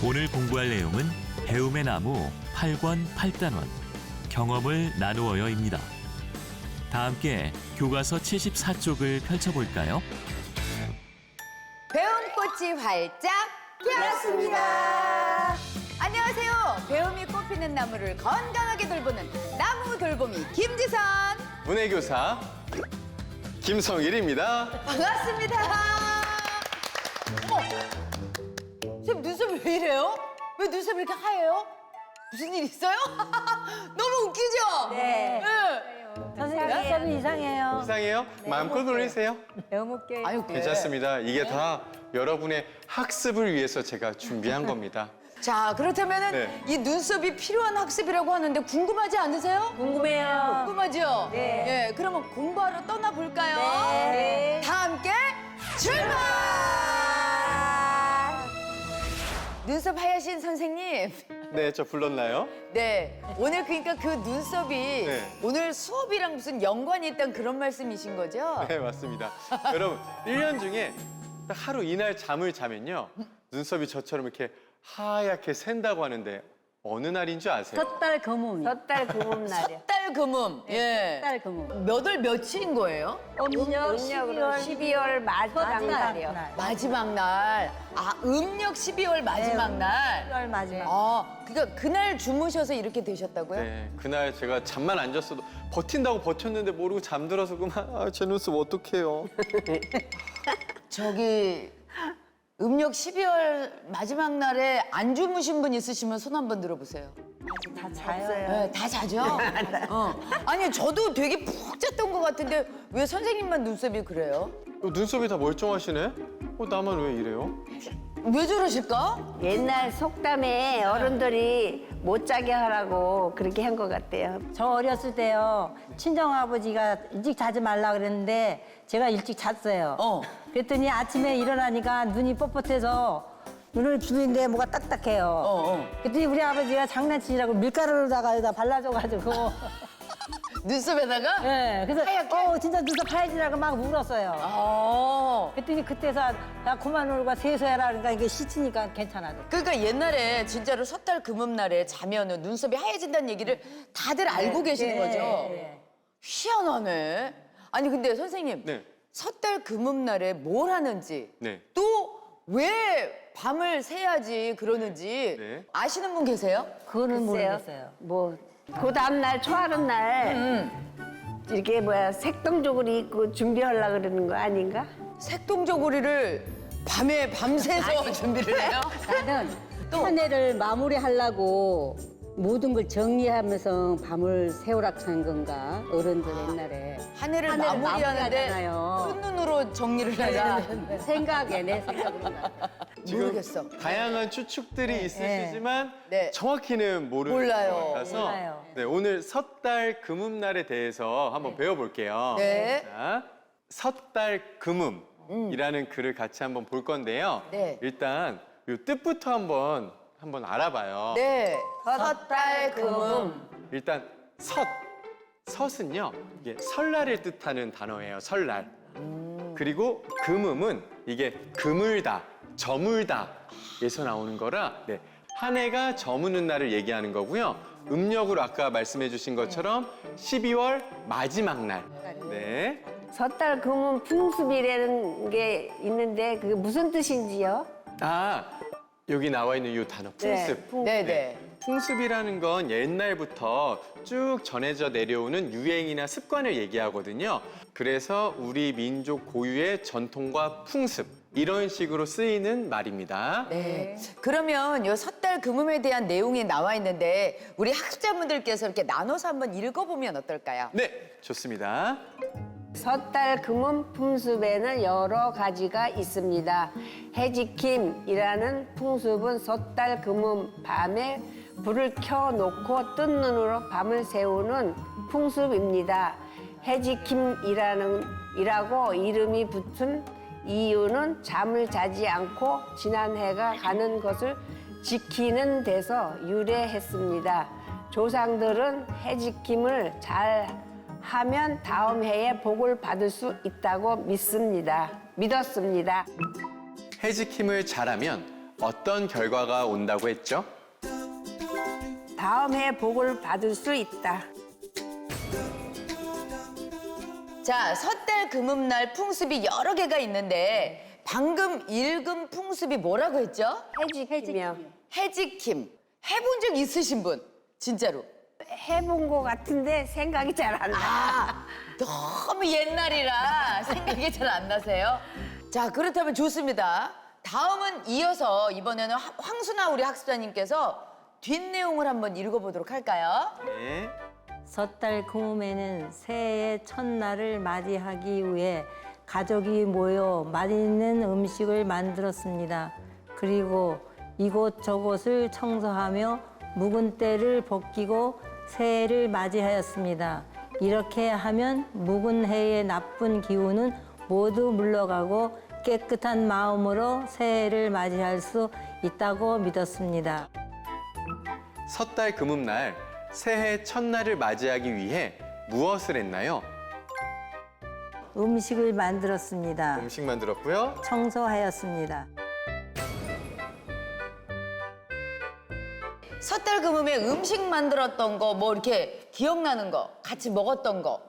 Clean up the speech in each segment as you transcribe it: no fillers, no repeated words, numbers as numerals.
오늘 공부할 내용은 배움의 나무 8권 8단원 경험을 나누어요입니다. 다 함께 교과서 74쪽을 펼쳐볼까요? 배움 꽃이 활짝 피었습니다. 안녕하세요. 배움이 꽃피는 나무를 건강하게 돌보는 나무 돌보미 김지선. 문해교사 김성일입니다. 반갑습니다. 어머, 선생님 눈썹이 왜 이래요? 왜 눈썹이 이렇게 하얘요? 무슨 일 있어요? 너무 웃기죠? 네. 네. 선생님 눈썹이 이상해요. 이상해요? 마음껏 놀리세요. 배워볼게요. 아유, 괜찮습니다. 이게 다 여러분의 학습을 위해서 제가 준비한 겁니다. 자, 그렇다면은 네. 이 눈썹이 필요한 학습이라고 하는데 궁금하지 않으세요? 궁금해요. 궁금하죠? 네. 예, 그러면 공부하러 떠나볼까요? 네. 다 함께 출발! 눈썹 하얘신 선생님. 네, 저 불렀나요? 네. 오늘 그러니까 그 눈썹이 네. 오늘 수업이랑 무슨 연관이 있던 그런 말씀이신 거죠? 네, 맞습니다. 여러분, 1년 중에 딱 하루 이날 잠을 자면요. 눈썹이 저처럼 이렇게 하얗게 샌다고 하는데 어느 날인 줄 아세요? 섣달 금음. 섣달 금음 날이요. 달 금음. 예. 섣달 금음. 몇 월 며칠인 거예요? 음력 음력으로 12월 마지막 날이요. 마지막 날. 아, 음력 12월 마지막 날. 12월 마지막. 아, 그러니까 그날 주무셔서 이렇게 되셨다고요? 네, 그날 제가 잠만 안 잤어도 버틴다고 버텼는데 모르고 잠들어서 그만 제 눈썹 어떡해요? 저기 음력 12월 마지막 날에 안 주무신 분 있으시면 손 한번 들어보세요. 다 자요. 네, 다 자죠? 아니, 저도 되게 푹 잤던 것 같은데 왜 선생님만 눈썹이 그래요? 눈썹이 다 멀쩡하시네? 나만 왜 이래요? 왜 저러실까? 옛날 속담에 어른들이 못 자게 하라고 그렇게 한 것 같아요. 저 어렸을 때요. 친정아버지가 일찍 자지 말라 그랬는데 제가 일찍 잤어요. 그랬더니 아침에 일어나니까 눈이 뻣뻣해서 눈을 부는데 뭐가 딱딱해요. 그랬더니 우리 아버지가 장난치라고 밀가루로다가 여기다 발라줘가지고 눈썹에다가? 네, 그래서 하얗게? 진짜 눈썹 하얘지라고 막 울었어요. 그랬더니 그때서 야 그만 울고 세수해라 그러니까 이게 씻으니까 괜찮아져. 그러니까 옛날에 진짜로 섣달 금음날에 자면은 눈썹이 하얘진다는 얘기를 다들 알고 계시는 거죠? 네. 희한하네. 아니, 근데 선생님. 네. 섣달 금음날에 뭘 하는지 네. 또 왜 밤을 새야지 그러는지 네. 아시는 분 계세요? 그거는 글쎄요. 모르겠어요. 그 다음 날 초하룻 날 이렇게 색동저고리 입고 준비하려고 그러는 거 아닌가? 색동저고리를 밤새서 준비를 해요? 나는 한 해를 마무리하려고 모든 걸 정리하면서 밤을 새우락 한 건가? 어른들 옛날에. 한 해를 한 해를 마무리하는데 마무리하잖아요. 끝눈으로 정리를 해라. 생각에 내 생각으로. 모르겠어. 다양한 추측들이 있으시지만 네. 정확히는 모르는 몰라요. 것 같아서 몰라요. 네, 오늘 섣달 금음날에 대해서 한번 배워볼게요. 네. 자, 섣달 금음이라는 글을 같이 한번 볼 건데요. 네. 일단 이 뜻부터 한번 알아봐요. 네. 섣달 금음. 일단 섯은요, 이게 설날을 뜻하는 단어예요. 설날. 그리고 금음은 이게 그물다, 저물다에서 나오는 거라 한 해가 저무는 날을 얘기하는 거고요. 음력으로 아까 말씀해 주신 것처럼 12월 마지막 날. 네. 섣달 금음 풍습이라는 게 있는데 그게 무슨 뜻인지요? 여기 나와 있는 이 단어 풍습. 네네. 풍습이라는 건 옛날부터 쭉 전해져 내려오는 유행이나 습관을 얘기하거든요. 그래서 우리 민족 고유의 전통과 풍습 이런 식으로 쓰이는 말입니다. 네. 그러면 요 섣달 금음에 대한 내용이 나와 있는데 우리 학습자분들께서 이렇게 나눠서 한번 읽어보면 어떨까요? 네, 좋습니다. 섣달 금음 풍습에는 여러 가지가 있습니다. 해지킴이라는 풍습은 섣달 금음 밤에 불을 켜놓고 뜬 눈으로 밤을 새우는 풍습입니다. 해지킴이라고 이름이 붙은 이유는 잠을 자지 않고 지난 해가 가는 것을 지키는 데서 유래했습니다. 조상들은 해지킴을 잘 하면 다음 해에 복을 받을 수 있다고 믿었습니다. 해지킴을 잘하면 어떤 결과가 온다고 했죠? 다음 해 복을 받을 수 있다. 자, 섣달 금음날 풍습이 여러 개가 있는데 방금 읽은 풍습이 뭐라고 했죠? 해지키며. 해지킴. 해본 적 있으신 분? 진짜로. 해본 것 같은데 생각이 잘 안 나. 아, 너무 옛날이라 생각이 잘 안 나세요? 자, 그렇다면 좋습니다. 다음은 이어서 이번에는 황순아 우리 학습자님께서 뒷내용을 한번 읽어보도록 할까요? 네. 섣달 금음에는 새해의 첫날을 맞이하기 위해 가족이 모여 맛있는 음식을 만들었습니다. 그리고 이곳저곳을 청소하며 묵은 때를 벗기고 새해를 맞이하였습니다. 이렇게 하면 묵은 해의 나쁜 기운은 모두 물러가고 깨끗한 마음으로 새해를 맞이할 수 있다고 믿었습니다. 섣달 금음날 새해 첫날을 맞이하기 위해 무엇을 했나요? 음식을 만들었습니다. 음식 만들었고요. 청소하였습니다. 섣달 금음에 음식 만들었던 거 뭐 이렇게 기억나는 거 같이 먹었던 거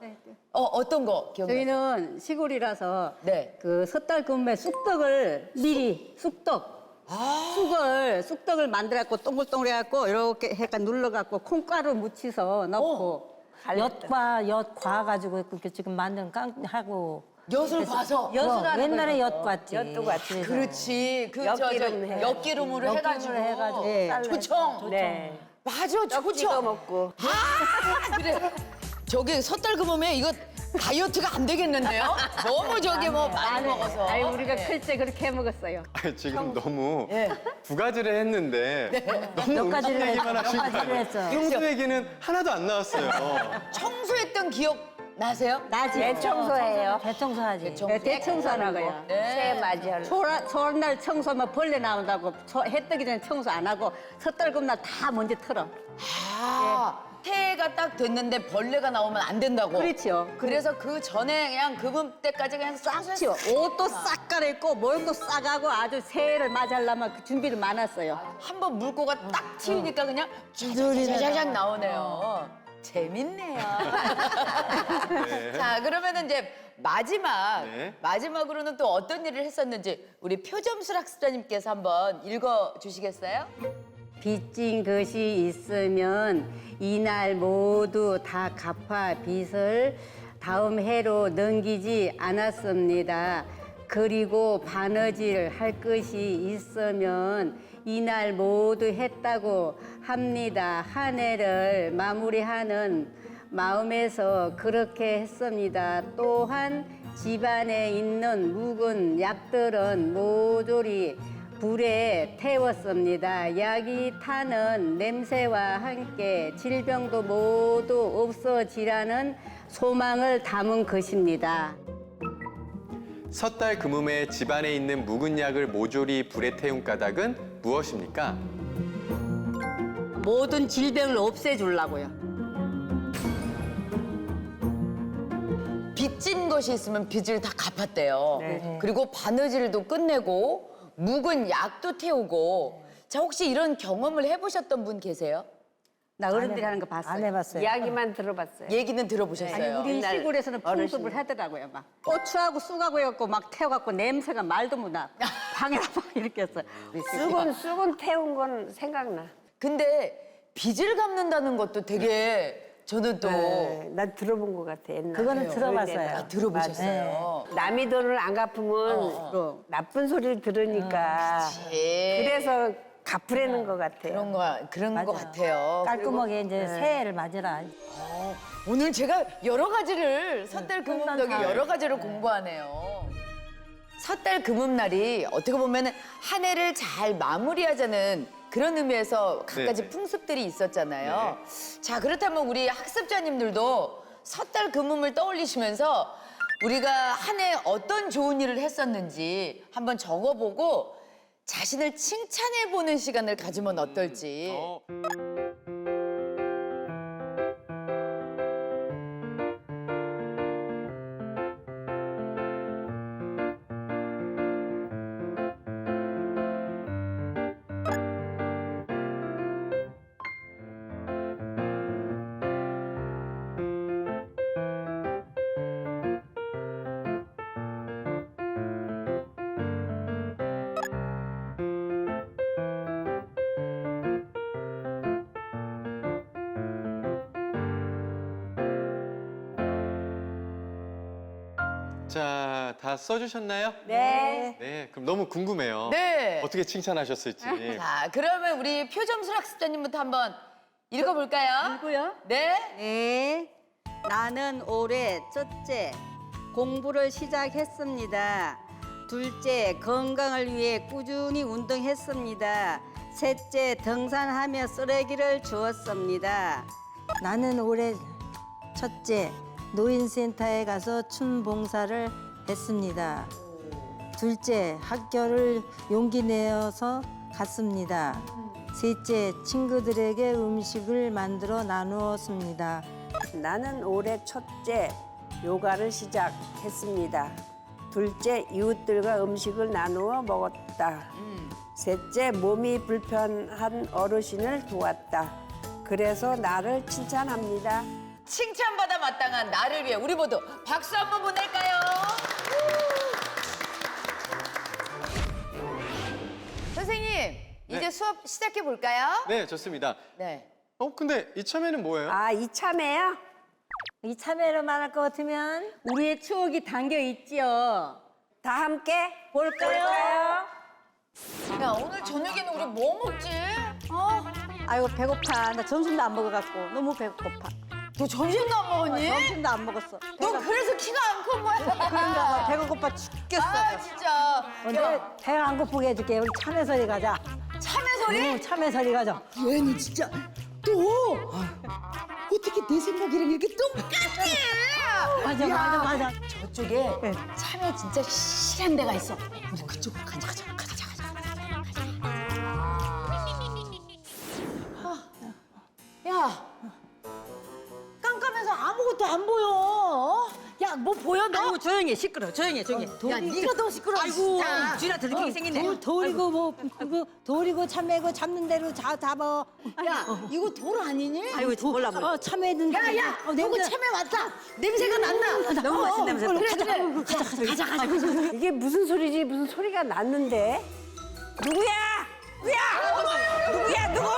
어떤 거 기억나요? 저희는 시골이라서 네. 그 섣달 금음에 쑥떡을 미리 쑥떡을 만들어갖고 동글동글해갖고 이렇게 해가 눌러갖고 콩가루 묻혀서 넣고 엿 과가지고 이렇게 지금 만든 깡하고 엿을 봐서 옛날에 엿 꽈지. 엿도 꽈지. 그래서. 그렇지 엿기름 해. 엿기름으로 해가지고 해가지고 조청 네. 맞아 찍어 조청 먹고. 아 그래 저기 섣달 금음에 이거 다이어트가 안 되겠는데요? 너무 저기 뭐 많이 먹어서 아니 우리가 네. 클 때 그렇게 해 먹었어요. 아니, 지금 너무 네. 두 가지를 했는데 너무 몇 음식 가지를 얘기만 했어. 하시고 몇 가지를 했어. 평소 얘기는 하나도 안 나왔어요. 청소했던 기억 나세요? 나지. 대청소해요. 대청소하지. 대청소. 대청소 안 하고요. 새해 맞이할. 초날 청소하면 벌레 나온다고 해 뜨기 전에 청소 안 하고 섣달 금날 다 먼저 털어. 새해가 딱 됐는데 벌레가 나오면 안 된다고. 그렇죠. 그래서 그 전에 그냥 금음 때까지 그냥 싹 치워. 옷도 싹 갈아입고 모형도 싹하고 아주 새해를 맞이하려면 그 준비를 많았어요. 한번 물고가 딱 튀니까 그냥 자자자자작 나오네요. 재밌네요. 자, 그러면은 이제 네. 마지막으로는 또 어떤 일을 했었는지 우리 표점술 학습자님께서 한번 읽어 주시겠어요? 빚진 것이 있으면 이날 모두 다 갚아 빚을 다음 해로 넘기지 않았습니다. 그리고 바느질 할 것이 있으면 이날 모두 했다고 합니다. 한 해를 마무리하는 마음에서 그렇게 했습니다. 또한 집안에 있는 묵은 약들은 모조리 불에 태웠습니다. 약이 타는 냄새와 함께 질병도 모두 없어지라는 소망을 담은 것입니다. 섣달 금음에 집안에 있는 묵은 약을 모조리 불에 태운 까닭은 무엇입니까? 모든 질병을 없애주려고요. 빚진 것이 있으면 빚을 다 갚았대요. 그리고 바느질도 끝내고 묵은 약도 태우고. 자, 혹시 이런 경험을 해보셨던 분 계세요? 나 어른들이 하는 거 봤어요. 안 해봤어요. 이야기만 들어봤어요. 얘기는 들어보셨어요? 우리 옛날 시골에서는 어르신. 풍습을 하더라고요. 막 고추하고 쑥하고 해갖고 막 태워갖고 냄새가 말도 못나. 방에다 막 이렇게 했어요. 쑥은 태운 건 생각나. 근데 빚을 갚는다는 것도 되게 저는 또 네, 난 들어본 것 같아. 옛날에. 그거는 들어봤어요. 아, 들어보셨어요. 남이 돈을 안 갚으면 나쁜 소리를 들으니까. 그래서 갚으려는 것 같아요. 그런 거 같아요. 깔끔하게 이제 새해를 맞이라. 오늘 제가 여러 가지를 섣달 금음덕이 여러 가지를 공부하네요. 섣달 금음날이 어떻게 보면 한 해를 잘 마무리하자는 그런 의미에서 갖가지 네네. 풍습들이 있었잖아요. 자, 그렇다면 우리 학습자님들도 섣달 금음을 떠올리시면서 우리가 한 해 어떤 좋은 일을 했었는지 한번 적어보고 자신을 칭찬해보는 시간을 가지면 어떨지. 자, 다 써주셨나요? 네. 네, 그럼 너무 궁금해요. 네. 어떻게 칭찬하셨을지. 자, 그러면 우리 표점술 학습자님부터 한번 읽어볼까요? 누구요? 네. 네. 나는 올해 첫째 공부를 시작했습니다. 둘째 건강을 위해 꾸준히 운동했습니다. 셋째 등산하며 쓰레기를 주웠습니다. 나는 올해 첫째 노인센터에 가서 춘봉사를 했습니다. 둘째 학교를 용기 내어서 갔습니다. 셋째 친구들에게 음식을 만들어 나누었습니다. 나는 올해 첫째 요가를 시작했습니다. 둘째 이웃들과 음식을 나누어 먹었다. 셋째 몸이 불편한 어르신을 도왔다. 그래서 나를 칭찬합니다. 칭찬받아 마땅한 나를 위해 우리 모두 박수 한번 보낼까요? 선생님, 이제 수업 시작해 볼까요? 네, 좋습니다. 네. 근데 이참에는 뭐예요? 아, 이참에요? 이 참여를 말할 것 같으면 우리의 추억이 담겨 있지요. 다 함께 볼까요? 야, 오늘 저녁에는 우리 뭐 먹지? 어? 아이고 배고파. 나 점심도 안 먹어갖고 너무 배고파. 너 점심도 안 먹었니? 점심도 안 먹었어. 너 그래서 키가 안 큰 거야? 그런가 봐. 배가 고파 죽겠어. 아, 진짜. 근데 야, 배가 안 고프게 해줄게. 우리 참외서리 가자. 참외 소리? 참외서리 가자. 얘는 진짜 또 어떻게 내 생각이랑 이렇게 똑같아? 맞아. 저쪽에 참외 진짜 실한 데가 있어. 우리 그쪽으로 가자. 야, 깜깜해서 아무것도 안 보여. 야, 뭐 보여 너? 아이고 조용히 해. 시끄러. 조용히 해. 조용히 해. 야, 네가 더 시끄러워. 아이고 진짜. 쥐나 들키게 생겼네. 돌이고 뭐 돌이고 참외고 잡는 대로 잡아. 야, 이거 돌 아니니? 아이고 몰라 몰라. 참외는 야, 저거 참외 맞다. 냄새가 난다. 너무 맛있는 냄새. 그래. 가자. 이게 무슨 소리지? 무슨 소리가 났는데? 누구야? 누구?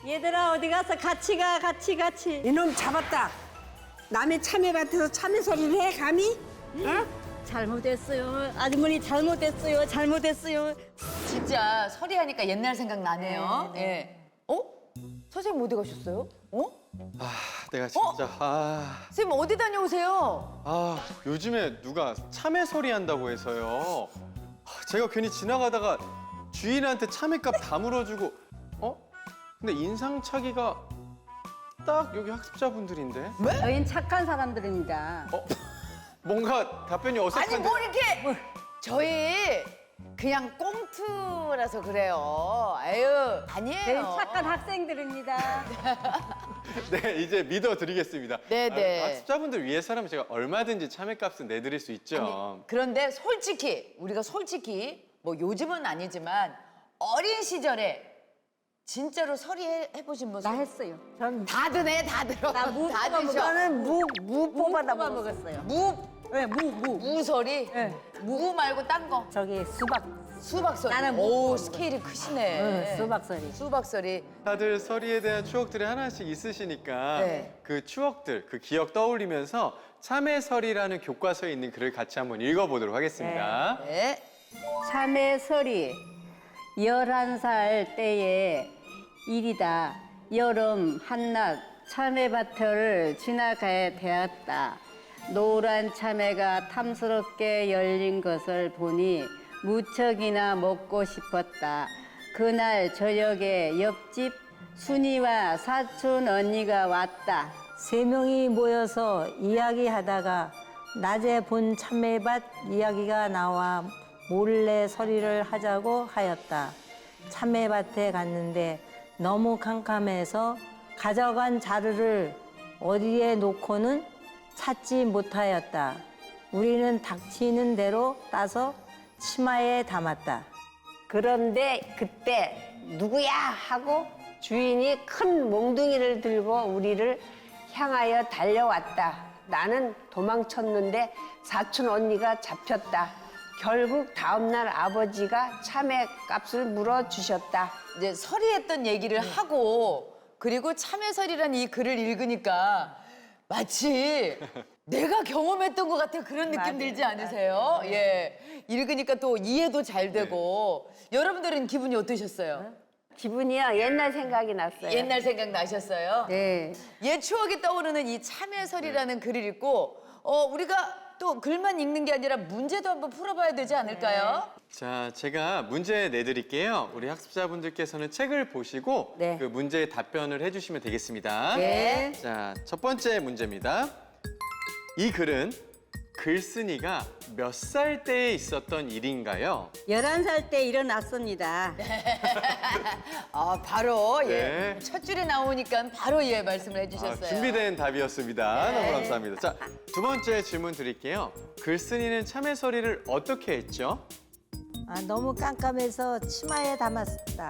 얘들아 어디 가서 같이 가. 같이. 이놈 잡았다. 남의 참외밭에서 참외 소리를 해 감히? 응? 잘못했어요. 아주머니 잘못했어요. 진짜 서리하니까 옛날 생각 나네요. 예. 어? 선생님 어디 가셨어요? 어? 내가 진짜 선생님 어디 다녀오세요? 요즘에 누가 참외 서리 한다고 해서요. 제가 괜히 지나가다가 주인한테 참외값 다 물어주고 근데 인상착의가 딱 여기 학습자분들인데 저희는 착한 사람들입니다. 뭔가 답변이 어색한데 아니 뭐 이렇게 저희 그냥 꽁트라서 그래요. 아유 아니에요. 저희는 착한 학생들입니다. 네 이제 믿어드리겠습니다. 네네. 학습자분들 위해서라면 제가 얼마든지 참외값은 내드릴 수 있죠. 그런데 솔직히 우리가 뭐 요즘은 아니지만 어린 시절에 진짜로 서리 해보신 분? 나 했어요. 다 드네, 다 들어. 나 무 다 뽑아 드셔. 저는 무 뽑아다 뽑아 먹었어요. 먹었어요. 무 네, 무. 무서리? 네. 무 말고 딴 거. 저기 수박서리. 나는 무 오 뽑아 스케일이 크시네. 수박서리. 수박서리. 다들 서리에 대한 추억들이 하나씩 있으시니까 네. 그 추억들, 그 기억 떠올리면서 참외설이라는 교과서에 있는 글을 같이 한번 읽어보도록 하겠습니다. 네. 참외설이 11살 때의 일이다. 여름 한낮 참외밭을 지나가야 되었다. 노란 참외가 탐스럽게 열린 것을 보니 무척이나 먹고 싶었다. 그날 저녁에 옆집 순이와 사촌 언니가 왔다. 3명이 모여서 이야기하다가 낮에 본 참외밭 이야기가 나와 몰래 서리를 하자고 하였다. 참외밭에 갔는데 너무 캄캄해서 가져간 자루를 어디에 놓고는 찾지 못하였다. 우리는 닥치는 대로 따서 치마에 담았다. 그런데 그때 누구야 하고 주인이 큰 몽둥이를 들고 우리를 향하여 달려왔다. 나는 도망쳤는데 사촌 언니가 잡혔다. 결국 다음날 아버지가 참외 값을 물어주셨다. 이제 서리했던 얘기를 하고 그리고 참외설이라는 이 글을 읽으니까 마치 내가 경험했던 것 같은 그런 느낌 맞아요. 들지 않으세요? 예. 읽으니까 또 이해도 잘 되고. 여러분들은 기분이 어떠셨어요? 기분이요. 옛날 생각이 났어요. 옛날 생각 나셨어요? 네. 옛 추억이 떠오르는 이 참외설이라는 글을 읽고 우리가 또 글만 읽는 게 아니라 문제도 한번 풀어봐야 되지 않을까요? 자, 제가 문제 내드릴게요. 우리 학습자분들께서는 책을 보시고 네. 그 문제에 답변을 해주시면 되겠습니다. 네. 자, 첫 번째 문제입니다. 이 글은 글쓴이가 몇 살 때에 있었던 일인가요? 11살 때 일어났습니다. 바로 네. 첫 줄에 나오니까 바로 말씀을 해주셨어요. 준비된 답이었습니다. 너무 감사합니다. 자, 두 번째 질문 드릴게요. 글쓴이는 참외서리를 어떻게 했죠? 너무 깜깜해서 치마에 담았습니다.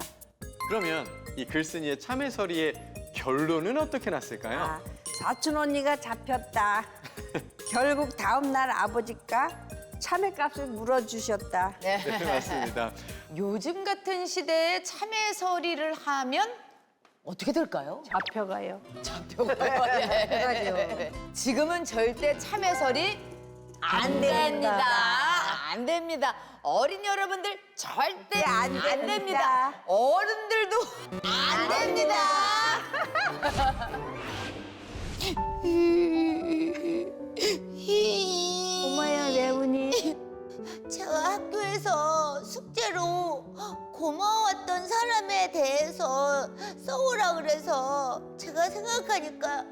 그러면 이 글쓴이의 참외서리의 결론은 어떻게 났을까요? 사촌 언니가 잡혔다. 결국 다음 날 아버지가 참외값을 물어주셨다. 네. 네, 맞습니다. 요즘 같은 시대에 참외서리를 하면 어떻게 될까요? 잡혀가요. 잡혀가요. 지금은 절대 참외설이 안 됩니다. 안 됩니다. 어린 여러분들 절대 안 됩니다. 어른들도 안 됩니다. 엄마야 왜 우니? 제가 학교에서 숙제로 고마웠던 사람에 대해서 써오라 그래서 제가 생각하니까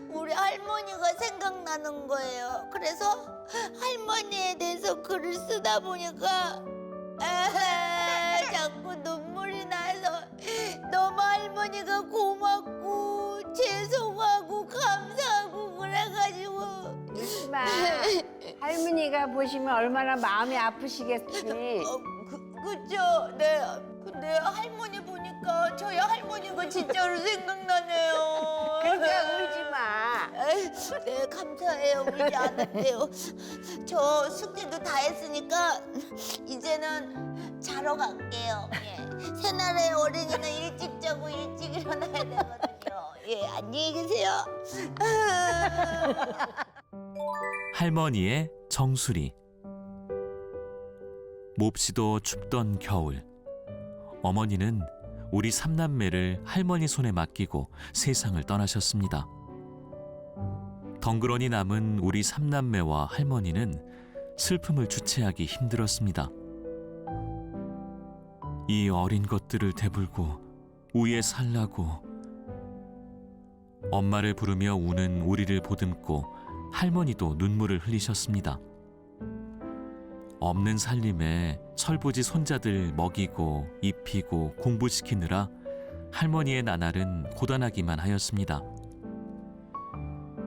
우리 할머니가 생각나는 거예요. 그래서 할머니에 대해서 글을 쓰다 보니까 자꾸 눈물이 나서 너무 할머니가 고맙고 죄송하고 감사하고 그래가지고 울지마. 할머니가 보시면 얼마나 마음이 아프시겠니? 그죠? 네. 근데 할머니 보니까 저희 할머니가 진짜로 생각나네요. 그러니까 울지마. 네, 감사해요. 울지 않을게요. 저 숙제도 다 했으니까 이제는 자러 갈게요. 예. 새날의 어린이는 일찍 자고 일찍 일어나야 되거든요. 예, 안녕히 계세요. 할머니의 정수리. 몹시도 춥던 겨울. 어머니는 우리 삼남매를 할머니 손에 맡기고 세상을 떠나셨습니다. 덩그러니 남은 우리 삼남매와 할머니는 슬픔을 주체하기 힘들었습니다. 이 어린 것들을 대불고 우에 살라고. 엄마를 부르며 우는 우리를 보듬고 할머니도 눈물을 흘리셨습니다. 없는 살림에 철부지 손자들 먹이고 입히고 공부시키느라 할머니의 나날은 고단하기만 하였습니다.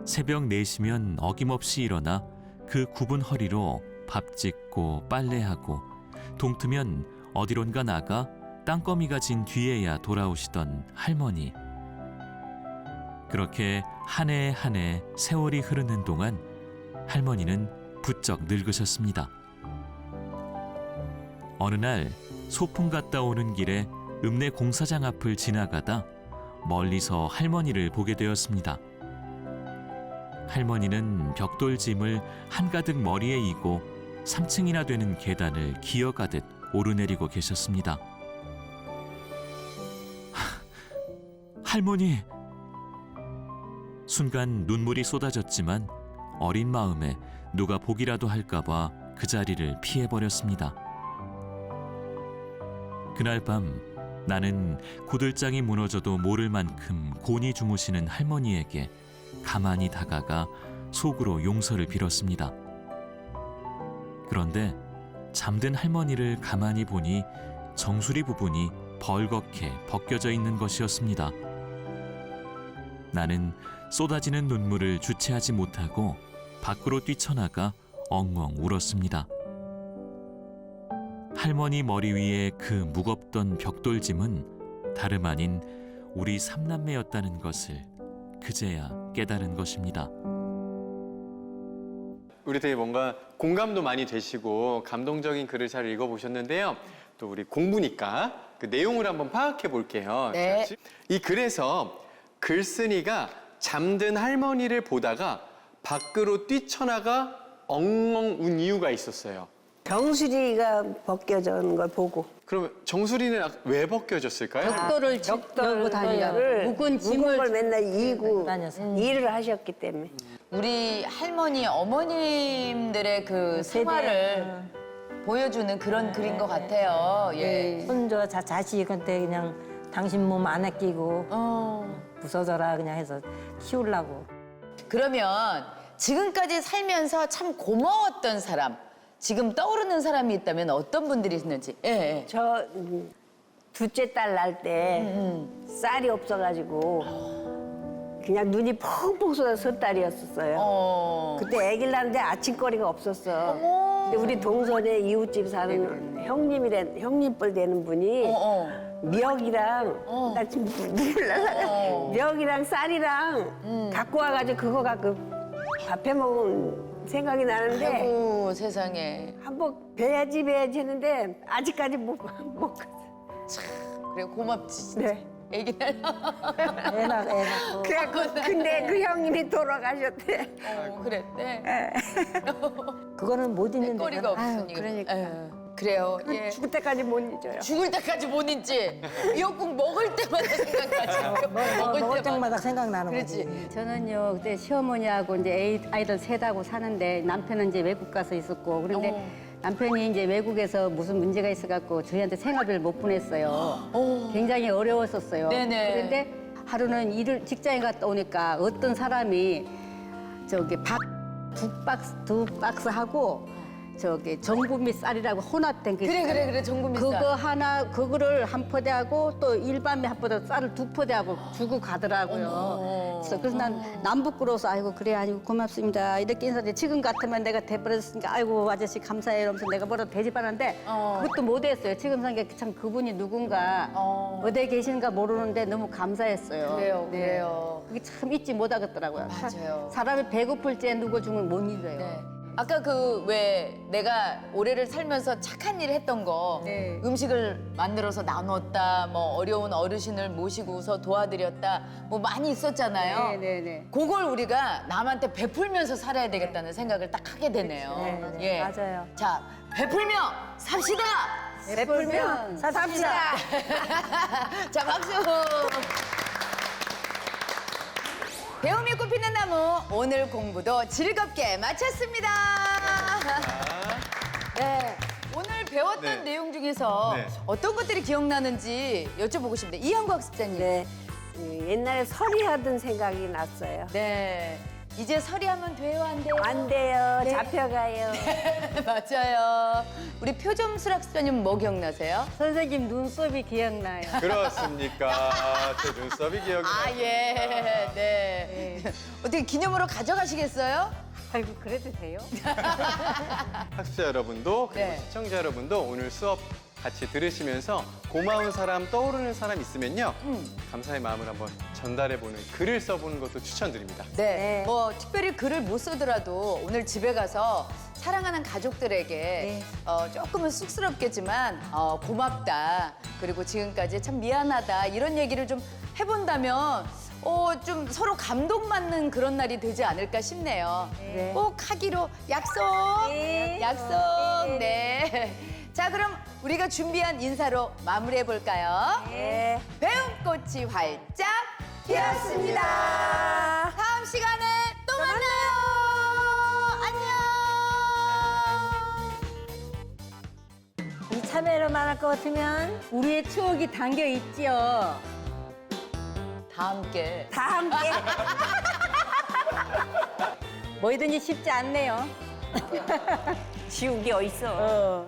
새벽 4시면 어김없이 일어나 그 굽은 허리로 밥 짓고 빨래하고 동트면 어디론가 나가 땅거미가 진 뒤에야 돌아오시던 할머니. 그렇게 한 해 한 해 세월이 흐르는 동안 할머니는 부쩍 늙으셨습니다. 어느 날 소풍 갔다 오는 길에 읍내 공사장 앞을 지나가다 멀리서 할머니를 보게 되었습니다. 할머니는 벽돌짐을 한가득 머리에 이고 3층이나 되는 계단을 기어가듯 오르내리고 계셨습니다. 할머니! 순간 눈물이 쏟아졌지만 어린 마음에 누가 보기라도 할까봐 그 자리를 피해버렸습니다. 그날 밤 나는 구들장이 무너져도 모를 만큼 곤히 주무시는 할머니에게 가만히 다가가 속으로 용서를 빌었습니다. 그런데 잠든 할머니를 가만히 보니 정수리 부분이 벌겋게 벗겨져 있는 것이었습니다. 나는 쏟아지는 눈물을 주체하지 못하고 밖으로 뛰쳐나가 엉엉 울었습니다. 할머니 머리 위에 그 무겁던 벽돌짐은 다름 아닌 우리 삼남매였다는 것을 그제야 깨달은 것입니다. 우리 되게 뭔가 공감도 많이 되시고 감동적인 글을 잘 읽어보셨는데요. 또 우리 공부니까 그 내용을 한번 파악해 볼게요. 네. 이 글에서 글쓴이가 잠든 할머니를 보다가 밖으로 뛰쳐나가 엉엉 운 이유가 있었어요. 정수리가 벗겨진 걸 보고 그러면 정수리는 왜 벗겨졌을까요? 벽돌을 열고 다니라고. 묵은 묵은 걸 짐을 맨날 이고 다녔어요. 일을 하셨기 때문에. 우리 할머니, 어머님들의 그 생활을 보여주는 그런 글인 것 같아요. 예. 손자 자식한테 그냥 당신 몸 안 아끼고 어. 부서져라 그냥 해서 키우려고. 그러면 지금까지 살면서 참 고마웠던 사람, 지금 떠오르는 사람이 있다면 어떤 분들이 있는지. 예, 예. 저 둘째 딸 날 때 쌀이 없어가지고 그냥 눈이 펑펑 쏟아서 설 딸이었었어요. 어. 그때 아기를 낳는데 아침거리가 없었어. 근데 우리 동선에 이웃집 사는 형님뻘 되는 분이 미역이랑 나 지금 눈물 날라. 미역이랑 쌀이랑 갖고 와가지고 그거 갖고 밥해 먹은 생각이 나는데 아이고, 세상에. 한번 배야지 했는데 아직까지 못 갔어. 그래, 고맙지. 진짜. 네. 애기 날. 애 낳고. 그래갖고 근데 그 형님이 돌아가셨대. 그래, 네. 그거는 못 잊는 거리가 없으니까. 그러니까. 그래요. 예. 죽을 때까지 못 잊어요. 죽을 때까지 못 잊지. 미역국 먹을 때마다 생각나지. 먹을 때마다 생각나는 그렇지. 거지. 저는요 그때 시어머니하고 이제 아이들 셋하고 사는데 남편은 이제 외국 가서 있었고 그런데 남편이 이제 외국에서 무슨 문제가 있어갖고 저희한테 생활비를 못 보냈어요. 굉장히 어려웠었어요. 네네. 그런데 하루는 일을 직장에 갔다 오니까 어떤 사람이 저기 밥 두 박스 하고 저기 전구미 쌀이라고 혼합된 게 있어요. 그래, 전구미 쌀. 그거 하나 그거를 한 포대하고 또 일반미 한 포대 쌀을 두 포대하고 주고 가더라고요. 그래서 난 남부끄러워서 아이고 그래 아니고 고맙습니다 이렇게 인사드려 지금 같으면 내가 대버렸으니까 아이고 아저씨 감사해요 이러면서 내가 뭐라도 대접하는데 그것도 못했어요. 지금 생각해 참 그분이 누군가 어디에 계시는가 모르는데 너무 감사했어요. 그래요, 그래요. 그게 참 잊지 못하겠더라고요. 맞아요. 사람이 배고플 때 누구 주면 못 잊어요. 네. 아까 그 왜 내가 올해를 살면서 착한 일 했던 거 네. 음식을 만들어서 나눴다 뭐 어려운 어르신을 모시고서 도와드렸다 뭐 많이 있었잖아요. 네네네. 그걸 우리가 남한테 베풀면서 살아야 되겠다는 생각을 딱 하게 되네요. 예. 맞아요. 자, 베풀며 삽시다. 베풀면 삽시다. 자, 박수. 배움이 꽃피는 나무 오늘 공부도 즐겁게 마쳤습니다. 네, 오늘 배웠던 네. 내용 중에서 네. 어떤 것들이 기억나는지 여쭤보고 싶네요. 이한구 학습자님. 네. 옛날에 서리하던 생각이 났어요. 네. 이제 서리하면 돼요, 안 돼요? 안 돼요. 네. 잡혀가요. 맞아요. 우리 표점술 학습자님 뭐 기억나세요? 선생님 눈썹이 기억나요. 그렇습니까? 제 눈썹이 기억이 아, 나요. 예. 네. 어떻게 기념으로 가져가시겠어요? 아이고 그래도 돼요? 학습자 여러분도 그리고 네. 시청자 여러분도 오늘 수업 같이 들으시면서 고마운 사람, 떠오르는 사람 있으면요. 감사의 마음을 한번 전달해보는 글을 써보는 것도 추천드립니다. 네. 뭐 특별히 글을 못 쓰더라도 오늘 집에 가서 사랑하는 가족들에게 조금은 쑥스럽겠지만 고맙다. 그리고 지금까지 참 미안하다. 이런 얘기를 좀 해본다면 좀 서로 감동받는 그런 날이 되지 않을까 싶네요. 꼭 하기로 약속. 약속. 네. 자, 그럼 우리가 준비한 인사로 마무리해 볼까요? 네. 배움꽃이 활짝 피었습니다. 다음 시간에 또 만나요. 안녕. 이 참외로 말할 것 같으면 우리의 추억이 담겨 있지요. 다 함께. 다 함께. 뭐이든지 쉽지 않네요. 지우기 어딨어.